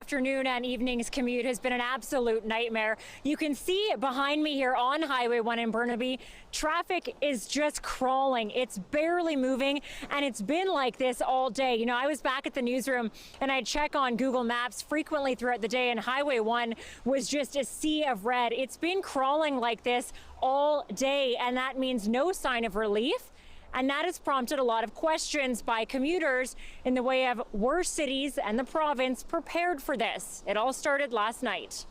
afternoon and evening's commute has been an absolute nightmare. You can see behind me here on Highway 1 in Burnaby, traffic is just crawling. It's barely moving, and it's been like this all day. You know, I was back at the newsroom and I check on Google Maps frequently throughout the day, and Highway 1 was just a sea of red. It's been crawling like this all day, and that means no sign of relief. And that has prompted a lot of questions by commuters in the way of were cities and the province prepared for this? It all started last night.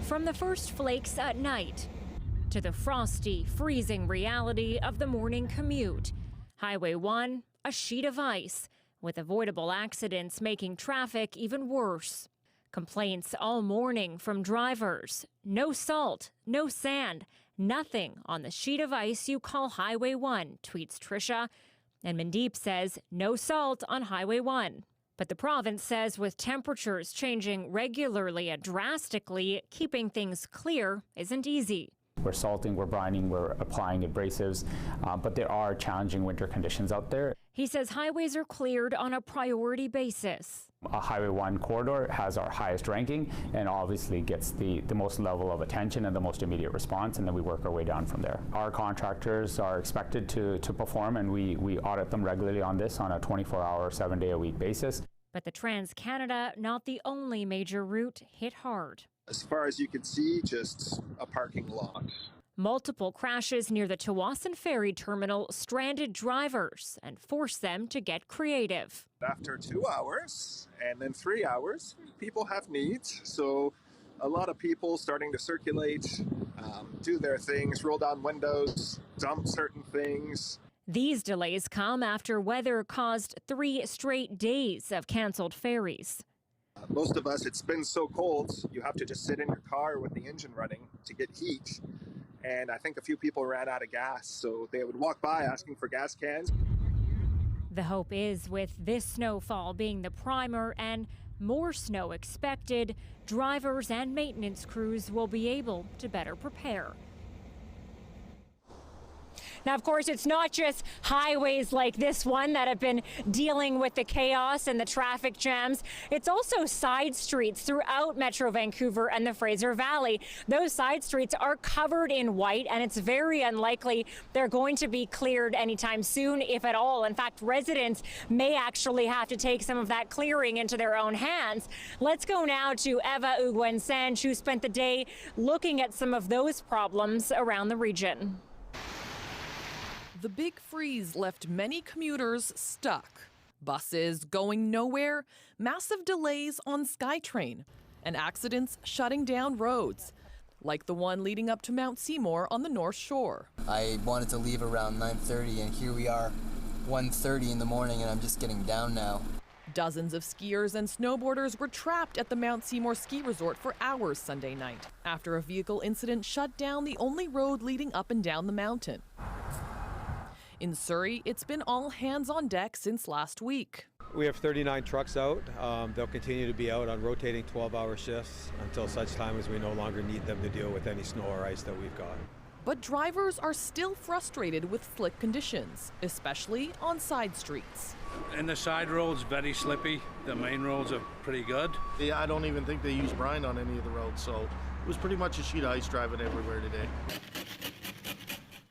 From the first flakes at night to the frosty, freezing reality of the morning commute, Highway 1, a sheet of ice, with avoidable accidents making traffic even worse. Complaints all morning from drivers. No salt, no sand, nothing on the sheet of ice you call Highway 1, tweets Tricia. And Mandeep says no salt on Highway 1. But the province says with temperatures changing regularly and drastically, keeping things clear isn't easy. We're salting, we're brining, we're applying abrasives, but there are challenging winter conditions out there. He says highways are cleared on a priority basis. A Highway 1 corridor has our highest ranking and obviously gets the most level of attention and the most immediate response, and then we work our way down from there. Our contractors are expected to perform, and we audit them regularly on this on a 24-hour, 7-day-a-week basis. But the Trans-Canada, not the only major route hit hard. As far as you can see, just a parking lot. Multiple crashes near the Tsawwassen Ferry Terminal stranded drivers and forced them to get creative. After 2 hours and then 3 hours, people have needs. So a lot of people starting to circulate, do their things, roll down windows, dump certain things. These delays come after weather caused 3 straight days of canceled ferries. Most of us, it's been so cold, you have to just sit in your car with the engine running to get heat. And I think a few people ran out of gas, so they would walk by asking for gas cans. The hope is with this snowfall being the primer and more snow expected, drivers and maintenance crews will be able to better prepare. Now, of course, it's not just highways like this one that have been dealing with the chaos and the traffic jams. It's also side streets throughout Metro Vancouver and the Fraser Valley. Those side streets are covered in white, and it's very unlikely they're going to be cleared anytime soon, if at all. In fact, residents may actually have to take some of that clearing into their own hands. Let's go now to Eva Ugwen-Sanj, who spent the day looking at some of those problems around the region. The big freeze left many commuters stuck. Buses going nowhere, massive delays on SkyTrain, and accidents shutting down roads, like the one leading up to Mount Seymour on the North Shore. I wanted to leave around 9:30, and here we are, 1:30 in the morning, and I'm just getting down now. Dozens of skiers and snowboarders were trapped at the Mount Seymour ski resort for hours Sunday night after a vehicle incident shut down the only road leading up and down the mountain. In Surrey, it's been all hands on deck since last week. We have 39 trucks out. They'll continue to be out on rotating 12-hour shifts until such time as we no longer need them to deal with any snow or ice that we've got. But drivers are still frustrated with slick conditions, especially on side streets. And the side roads very slippy. The main roads are pretty good. Yeah, I don't even think they use brine on any of the roads, so it was pretty much a sheet of ice driving everywhere today.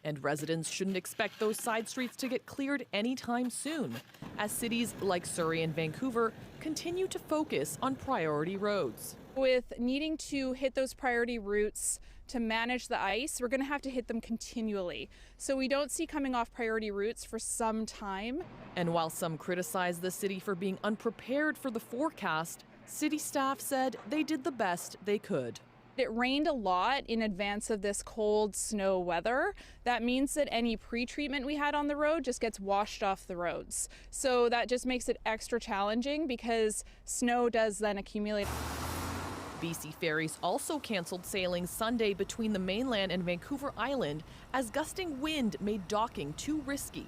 And residents shouldn't expect those side streets to get cleared anytime soon, as cities like Surrey and Vancouver continue to focus on priority roads. With needing to hit those priority routes to manage the ice, we're going to have to hit them continually. So we don't see coming off priority routes for some time. And while some criticize the city for being unprepared for the forecast, city staff said they did the best they could. It rained a lot in advance of this cold snow weather. That means that any pre-treatment we had on the road just gets washed off the roads. So that just makes it extra challenging because snow does then accumulate. BC Ferries also canceled sailing Sunday between the mainland and Vancouver Island as gusting wind made docking too risky.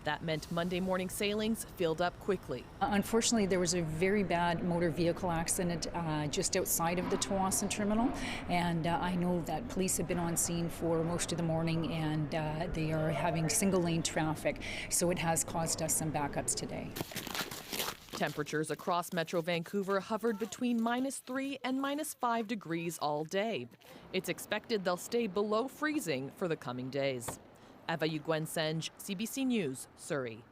That meant Monday morning sailings filled up quickly. Unfortunately, there was a very bad motor vehicle accident just outside of the Tsawwassen terminal, and I know that police have been on scene for most of the morning, and they are having single lane traffic, so it has caused us some backups today. Temperatures across Metro Vancouver hovered between -3 and -5 degrees all day. It's expected they'll stay below freezing for the coming days. Eva Ugwensenj, CBC News, Surrey.